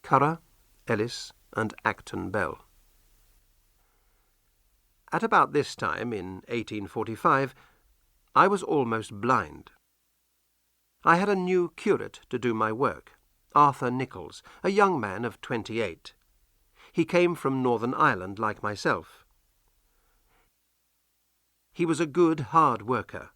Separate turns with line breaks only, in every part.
Currer, Ellis, and Acton Bell. At about this time, in 1845, I was almost blind. I had a new curate to do my work, Arthur Nichols, a young man of 28. He came from Northern Ireland like myself. He was a good, hard worker.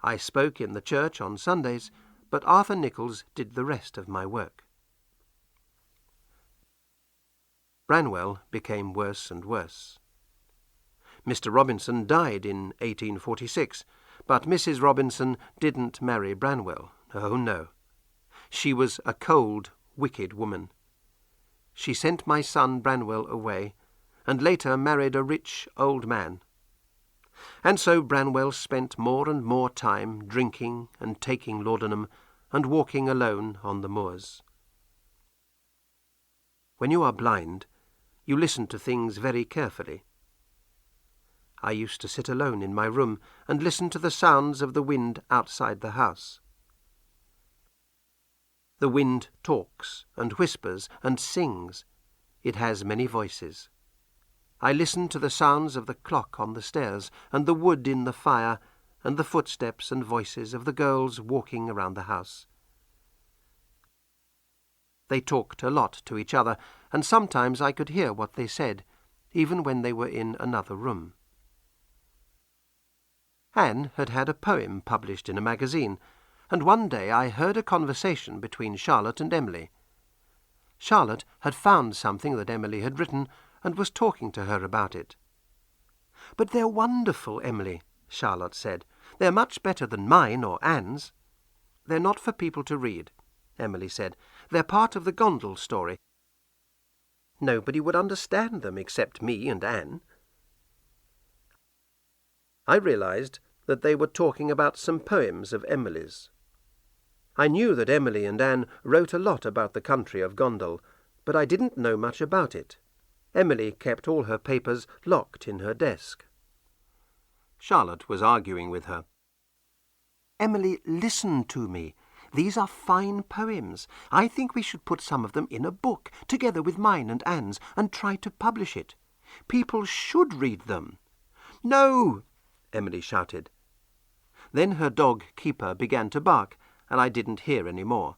I spoke in the church on Sundays, but Arthur Nichols did the rest of my work. Branwell became worse and worse. Mr. Robinson died in 1846, but Mrs. Robinson didn't marry Branwell. Oh, no. She was a cold, wicked woman. She sent my son Branwell away, and later married a rich old man. And so Branwell spent more and more time drinking and taking laudanum and walking alone on the moors. When you are blind, you listen to things very carefully. I used to sit alone in my room and listen to the sounds of the wind outside the house. The wind talks and whispers and sings. It has many voices. I listened to the sounds of the clock on the stairs and the wood in the fire and the footsteps and voices of the girls walking around the house. They talked a lot to each other, and sometimes I could hear what they said, even when they were in another room. Anne had had a poem published in a magazine, and one day I heard a conversation between Charlotte and Emily. Charlotte had found something that Emily had written and was talking to her about it. "But they're wonderful, Emily," Charlotte said. "They're much better than mine or Anne's." "They're not for people to read," Emily said. "They're part of the Gondel story. Nobody would understand them except me and Anne." I realized that they were talking about some poems of Emily's. I knew that Emily and Anne wrote a lot about the country of Gondel, but I didn't know much about it. Emily kept all her papers locked in her desk. Charlotte was arguing with her. "Emily, listen to me. These are fine poems. I think we should put some of them in a book, together with mine and Anne's, and try to publish it. People should read them." "No!" Emily shouted. Then her dog Keeper began to bark, and I didn't hear any more.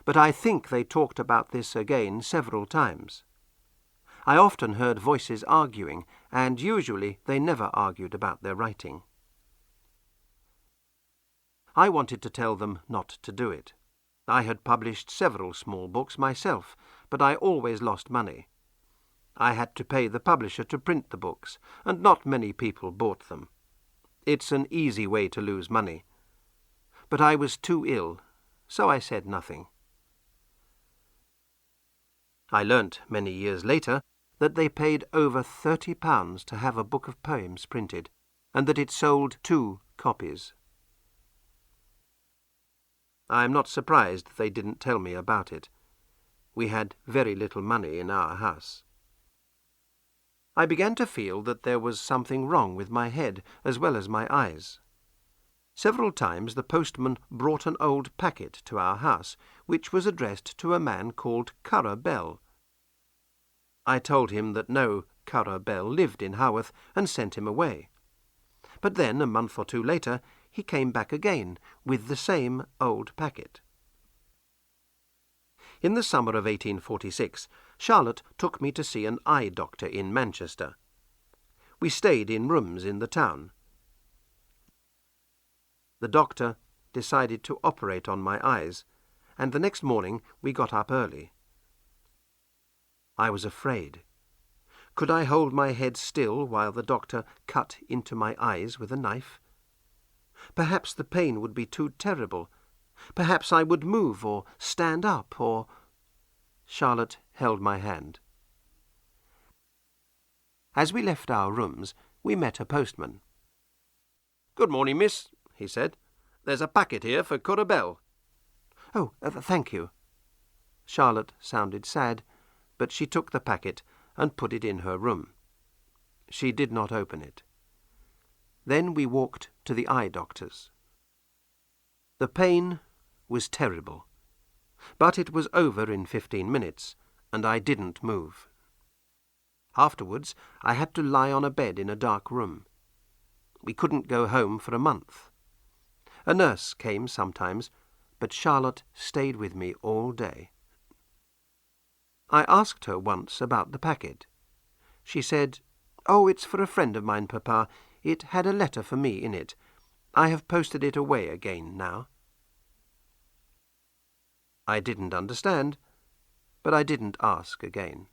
But I think they talked about this again several times. I often heard voices arguing, and usually they never argued about their writing. I wanted to tell them not to do it. I had published several small books myself, but I always lost money. I had to pay the publisher to print the books, and not many people bought them. It's an easy way to lose money. But I was too ill, so I said nothing. I learnt many years later that they paid over £30 to have a book of poems printed, and that it sold 2 copies. I am not surprised they didn't tell me about it. We had very little money in our house. I began to feel that there was something wrong with my head as well as my eyes. Several times the postman brought an old packet to our house, which was addressed to a man called Currer Bell. I told him that no Currer Bell lived in Haworth, and sent him away. But then, a month or 2 later, he came back again with the same old packet. In the summer of 1846, Charlotte took me to see an eye doctor in Manchester. We stayed in rooms in the town. The doctor decided to operate on my eyes, and the next morning we got up early. I was afraid. Could I hold my head still while the doctor cut into my eyes with a knife? Perhaps the pain would be too terrible. Perhaps I would move or stand up or... Charlotte held my hand. As we left our rooms, we met a postman. "Good morning, miss," he said. "There's a packet here for Currer Bell." "Oh, thank you." Charlotte sounded sad, but she took the packet and put it in her room. She did not open it. Then we walked to the eye doctor's. The pain was terrible. But it was over in 15 minutes, and I didn't move. Afterwards, I had to lie on a bed in a dark room. We couldn't go home for a month. A nurse came sometimes, but Charlotte stayed with me all day. I asked her once about the packet. She said, "Oh, it's for a friend of mine, Papa. It had a letter for me in it. I have posted it away again now." I didn't understand, but I didn't ask again.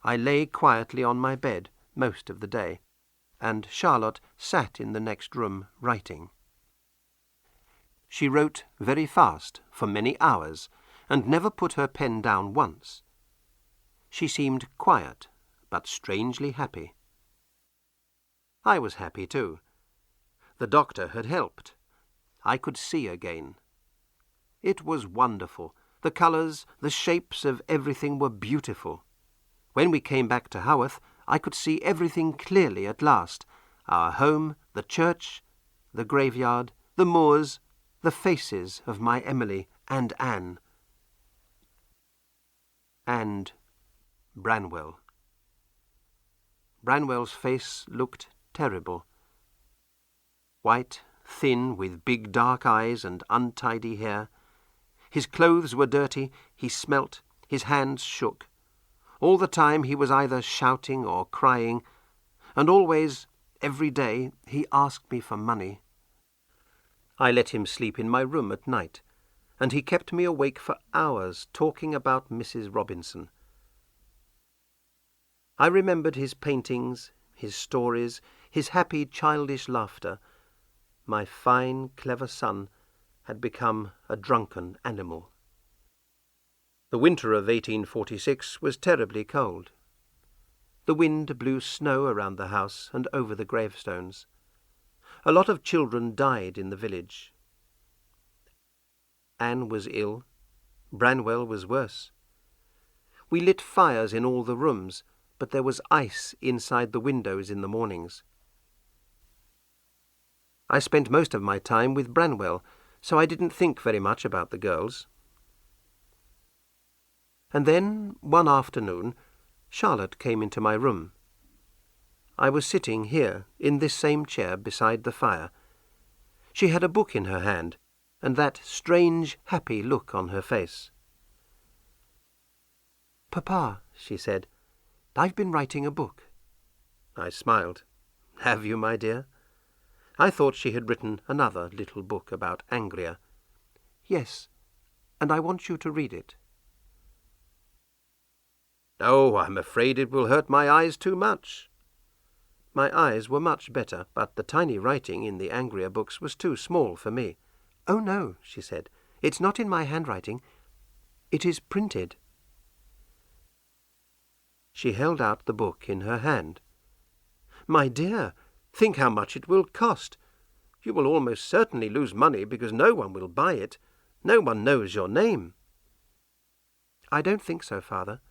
I lay quietly on my bed most of the day, and Charlotte sat in the next room writing. She wrote very fast for many hours, and never put her pen down once. She seemed quiet, but strangely happy. I was happy too. The doctor had helped. I could see again. It was wonderful. The colours, the shapes of everything were beautiful. When we came back to Haworth, I could see everything clearly at last. Our home, the church, the graveyard, the moors, the faces of my Emily and Anne. And Branwell. Branwell's face looked terrible. White, thin, with big dark eyes and untidy hair. His clothes were dirty, he smelt, his hands shook. All the time he was either shouting or crying, and always, every day, he asked me for money. I let him sleep in my room at night, and he kept me awake for hours talking about Mrs. Robinson. I remembered his paintings, his stories, his happy childish laughter. My fine, clever son had become a drunken animal. The winter of 1846 was terribly cold. The wind blew snow around the house and over the gravestones. A lot of children died in the village. Anne was ill. Branwell was worse. We lit fires in all the rooms, but there was ice inside the windows in the mornings. I spent most of my time with Branwell, so I didn't think very much about the girls. And then, one afternoon, Charlotte came into my room. I was sitting here, in this same chair beside the fire. She had a book in her hand, and that strange, happy look on her face. "Papa," she said, "I've been writing a book." I smiled. "Have you, my dear?" I thought she had written another little book about Angria. "Yes, and I want you to read it." "Oh, I'm afraid it will hurt my eyes too much." My eyes were much better, but the tiny writing in the Angria books was too small for me. "Oh, no," she said, "it's not in my handwriting. It is printed." She held out the book in her hand. "My dear, think how much it will cost. You will almost certainly lose money because no one will buy it. No one knows your name." "I don't think so, Father.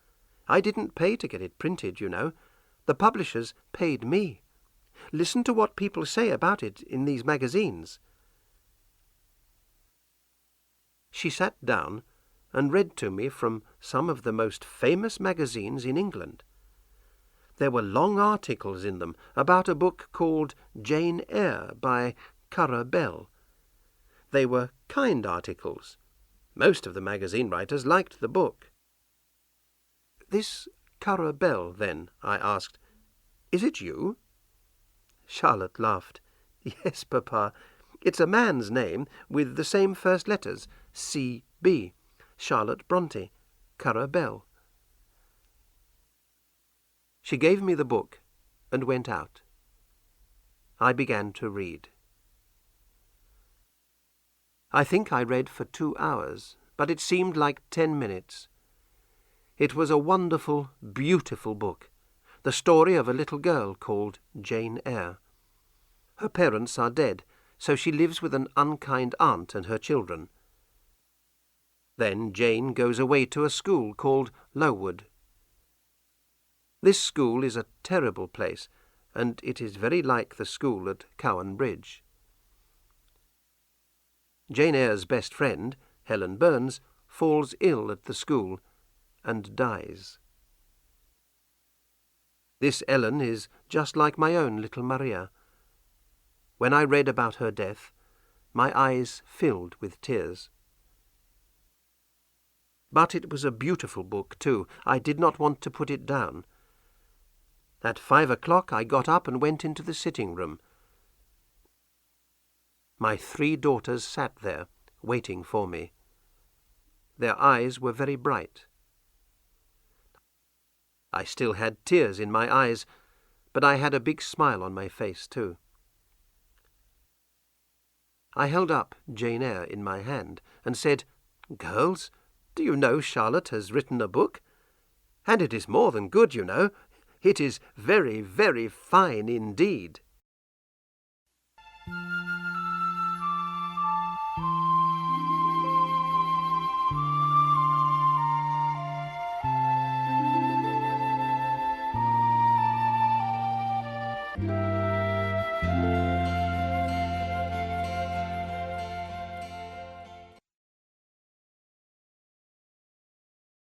I didn't pay to get it printed, you know. The publishers paid me. Listen to what people say about it in these magazines." She sat down and read to me from some of the most famous magazines in England. There were long articles in them about a book called Jane Eyre by Currer Bell. They were kind articles. Most of the magazine writers liked the book. "This Currer Bell, then," I asked, "is it you?" Charlotte laughed. "Yes, Papa. It's a man's name with the same first letters, C.B., Charlotte Bronte, Currer Bell." She gave me the book and went out. I began to read. I think I read for 2 hours, but it seemed like 10 minutes. It was a wonderful, beautiful book, the story of a little girl called Jane Eyre. Her parents are dead, so she lives with an unkind aunt and her children. Then Jane goes away to a school called Lowood. This school is a terrible place, and it is very like the school at Cowan Bridge. Jane Eyre's best friend, Helen Burns, falls ill at the school and dies. This Ellen is just like my own little Maria. When I read about her death, my eyes filled with tears. But it was a beautiful book, too. I did not want to put it down. At 5 o'clock I got up and went into the sitting room. My 3 daughters sat there, waiting for me. Their eyes were very bright. I still had tears in my eyes, but I had a big smile on my face, too. I held up Jane Eyre in my hand and said, "Girls, do you know Charlotte has written a book? And it is more than good, you know. It is very, very fine indeed."